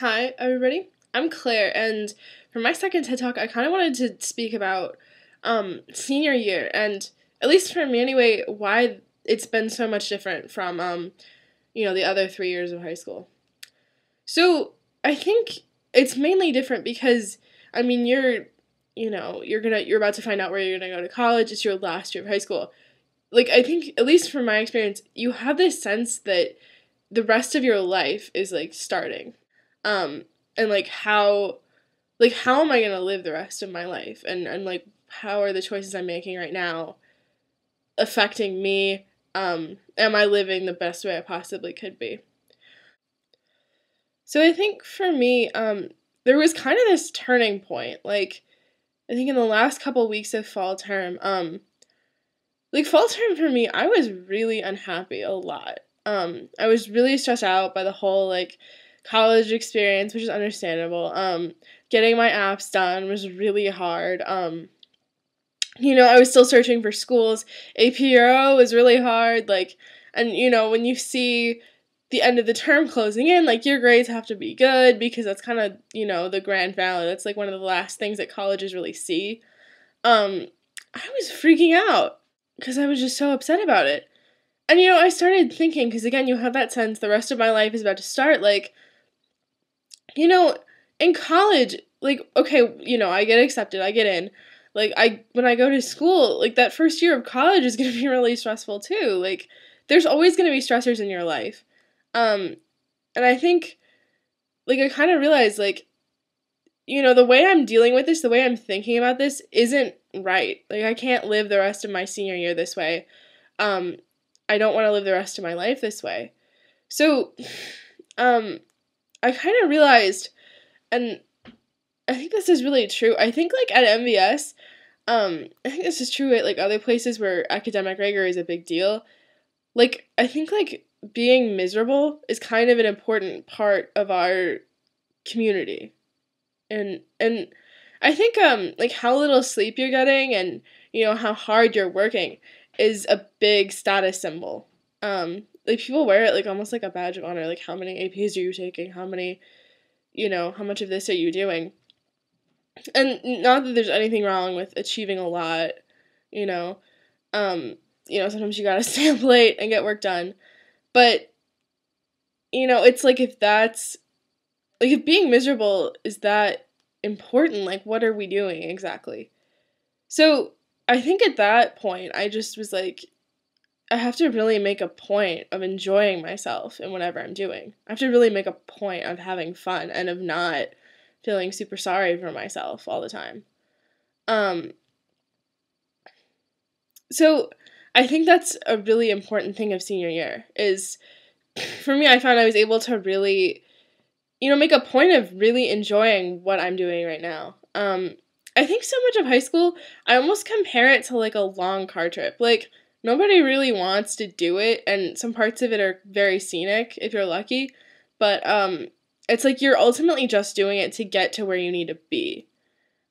Hi, everybody. I'm Claire, and for my second TED Talk, I kind of wanted to speak about senior year, and at least for me anyway, why it's been so much different from the other 3 years of high school. So I think it's mainly different because you're about to find out where you're gonna go to college. It's your last year of high school. Like I think at least from my experience, you have this sense that the rest of your life is like starting um and how am I going to live the rest of my life, and like how are the choices I'm making right now affecting me. Am I living the best way I possibly could be? So I think for me, there was kind of this turning point, like I think in the last couple weeks of fall term. Like fall term for me, I was really unhappy a lot. I was really stressed out by the whole like college experience, which is understandable. Getting my apps done was really hard. I was still searching for schools. APRO was really hard. And when you see the end of the term closing in, like your grades have to be good because that's kind of the grand finale. That's like one of the last things that colleges really see. I was freaking out because I was just so upset about it. And I started thinking, because again, you have that sense the rest of my life is about to start. Like, you know, in college, like, okay, I get accepted, I get in. Like, when I go to school, like, that first year of college is gonna be really stressful too. Like, there's always gonna be stressors in your life. Um, and I think, like, I kind of realized, like, the way I'm dealing with this, the way I'm thinking about this isn't right. Like, I can't live the rest of my senior year this way. Um, I don't want to live the rest of my life this way. So, um, I kind of realized, and I think this is really true. I think like at MVS, I think this is true at like other places where academic rigor is a big deal. Like I think like being miserable is kind of an important part of our community. And I think like how little sleep you're getting and how hard you're working is a big status symbol. Like people wear it like almost like a badge of honor. Like how many APs are you taking? How much of this are you doing? And not that there's anything wrong with achieving a lot, you know. Sometimes you gotta stay up late and get work done. But, it's like if being miserable is that important, like what are we doing exactly? So I think at that point I just was like, I have to really make a point of enjoying myself in whatever I'm doing. I have to really make a point of having fun and of not feeling super sorry for myself all the time. Um, so I think that's a really important thing of senior year is for me, I found I was able to really, make a point of really enjoying what I'm doing right now. I think so much of high school, I almost compare it to like a long car trip. Like, nobody really wants to do it, and some parts of it are very scenic if you're lucky, but it's like you're ultimately just doing it to get to where you need to be.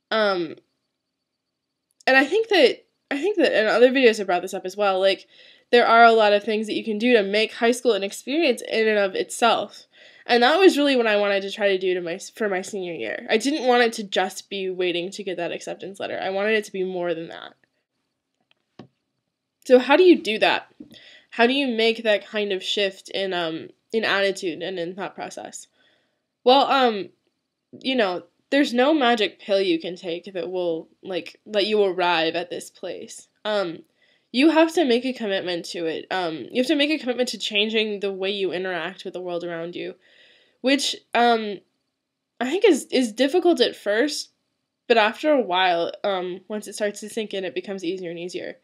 Um, and I think that and other videos have brought this up as well, like there are a lot of things that you can do to make high school an experience in and of itself. And that was really what I wanted to try to do for my senior year. I didn't want it to just be waiting to get that acceptance letter. I wanted it to be more than that. So how do you do that? How do you make that kind of shift in attitude and in thought process? Well, there's no magic pill you can take that will like let you arrive at this place. You have to make a commitment to it. You have to make a commitment to changing the way you interact with the world around you, which I think is difficult at first, but after a while, once it starts to sink in, it becomes easier and easier.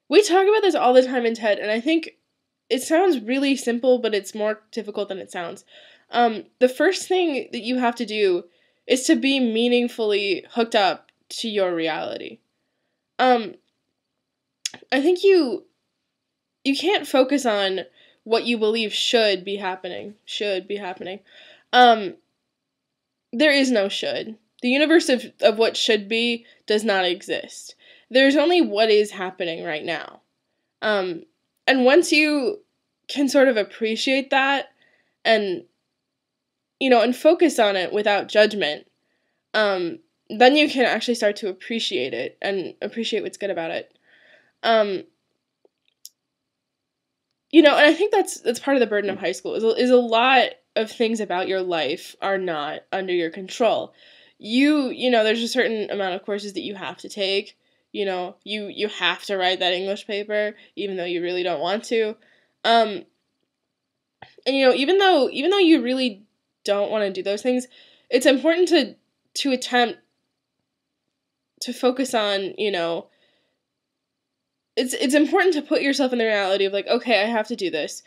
We talk about this all the time in TED, and I think it sounds really simple, but it's more difficult than it sounds. The first thing that you have to do is to be meaningfully hooked up to your reality. Um, I think you can't focus on what you believe should be happening. Should be happening. Um, there is no should. The universe of what should be does not exist. There's only what is happening right now. Um, and once you can sort of appreciate that and and focus on it without judgment, then you can actually start to appreciate it and appreciate what's good about it. Um, and I think that's part of the burden of high school is a lot of things about your life are not under your control. There's a certain amount of courses that you have to take. You have to write that English paper, even though you really don't want to. And even though you really don't want to do those things, it's important to attempt to focus on, it's important to put yourself in the reality of like, okay, I have to do this.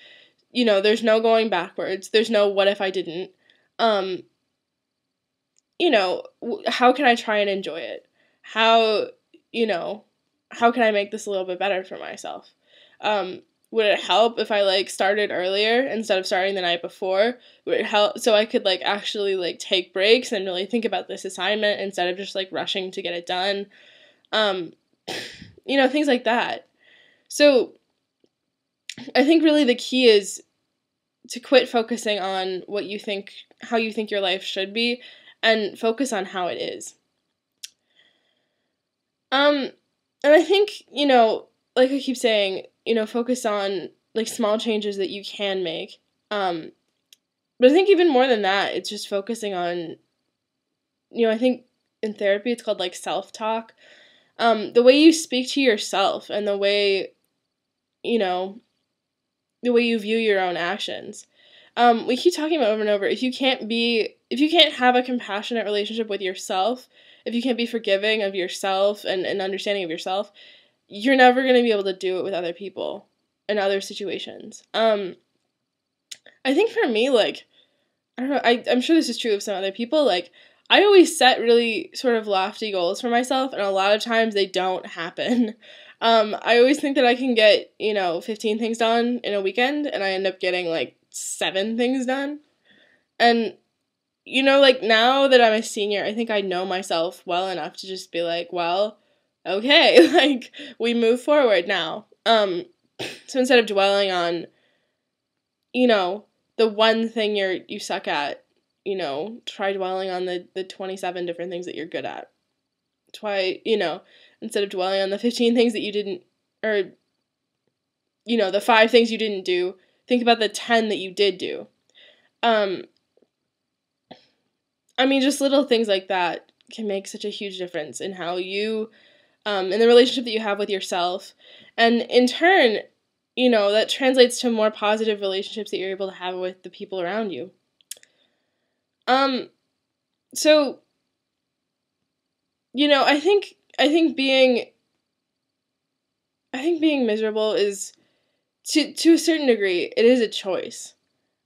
There's no going backwards. There's no what if I didn't. How can I try and enjoy it? How can I make this a little bit better for myself? Would it help if I started earlier instead of starting the night before? Would it help so I could actually take breaks and really think about this assignment instead of just rushing to get it done? Things like that. So I think really the key is to quit focusing on how you think your life should be, and focus on how it is. And I think, like I keep saying, focus on small changes that you can make. But I think even more than that, it's just focusing on, I think in therapy it's called self-talk. The way you speak to yourself and the way you view your own actions. We keep talking about over and over, if you can't have a compassionate relationship with yourself, if you can't be forgiving of yourself and understanding of yourself, you're never going to be able to do it with other people in other situations. I think for me, I don't know, I'm sure this is true of some other people, I always set really sort of lofty goals for myself, and a lot of times they don't happen. I always think that I can get, 15 things done in a weekend, and I end up getting 7 things done. And, now that I'm a senior, I think I know myself well enough to just be well, okay, we move forward now. So instead of dwelling on, the one thing you suck at, try dwelling on the 27 different things that you're good at. Try, instead of dwelling on the 15 things that you didn't, or, the 5 things you didn't do, think about the 10 that you did do. Just little things like that can make such a huge difference in how you, in the relationship that you have with yourself. And in turn, that translates to more positive relationships that you're able to have with the people around you. So, I think being miserable is, to a certain degree, it is a choice.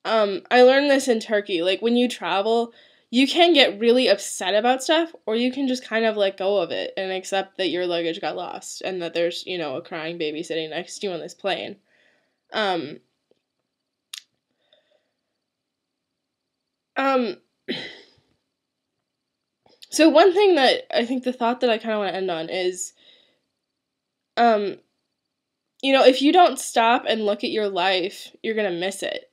I learned this in Turkey. When you travel, you can get really upset about stuff, or you can just kind of let go of it and accept that your luggage got lost and that there's, a crying baby sitting next to you on this plane. So one thing that I think the thought that I kind of want to end on is, if you don't stop and look at your life, you're going to miss it.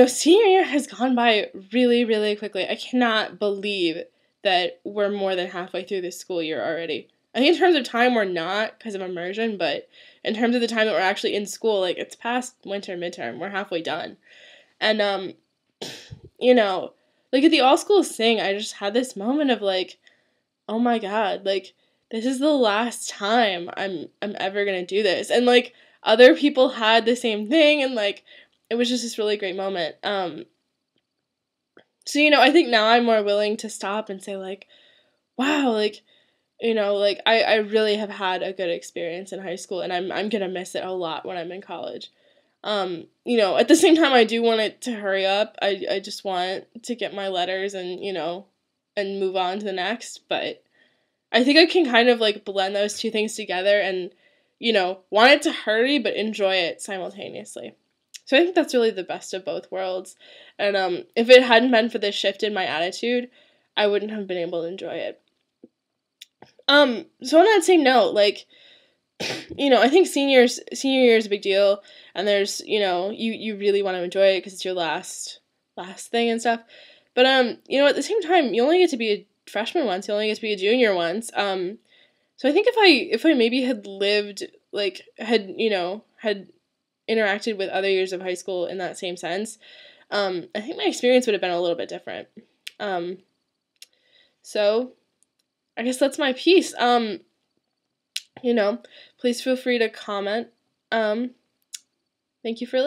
Senior year has gone by really, really quickly. I cannot believe that we're more than halfway through this school year already. I think in terms of time, we're not because of immersion, but in terms of the time that we're actually in school, it's past winter midterm. We're halfway done. And, at the all school sing, I just had this moment of oh my God, this is the last time I'm ever gonna do this. And other people had the same thing, and it was just this really great moment. So, I think now I'm more willing to stop and say wow, I really have had a good experience in high school, and I'm gonna miss it a lot when I'm in college. At the same time, I do want it to hurry up. I just want to get my letters and, and move on to the next, but I think I can kind of blend those two things together and, want it to hurry, but enjoy it simultaneously. So I think that's really the best of both worlds. And, if it hadn't been for this shift in my attitude, I wouldn't have been able to enjoy it. So on that same note, I think senior year is a big deal, and there's, you really want to enjoy it because it's your last last thing and stuff. But you know, at the same time, you only get to be a freshman once. You only get to be a junior once. So I think if I maybe had lived like had interacted with other years of high school in that same sense, I think my experience would have been a little bit different. Um, so I guess that's my piece. You know, please feel free to comment. Thank you for listening.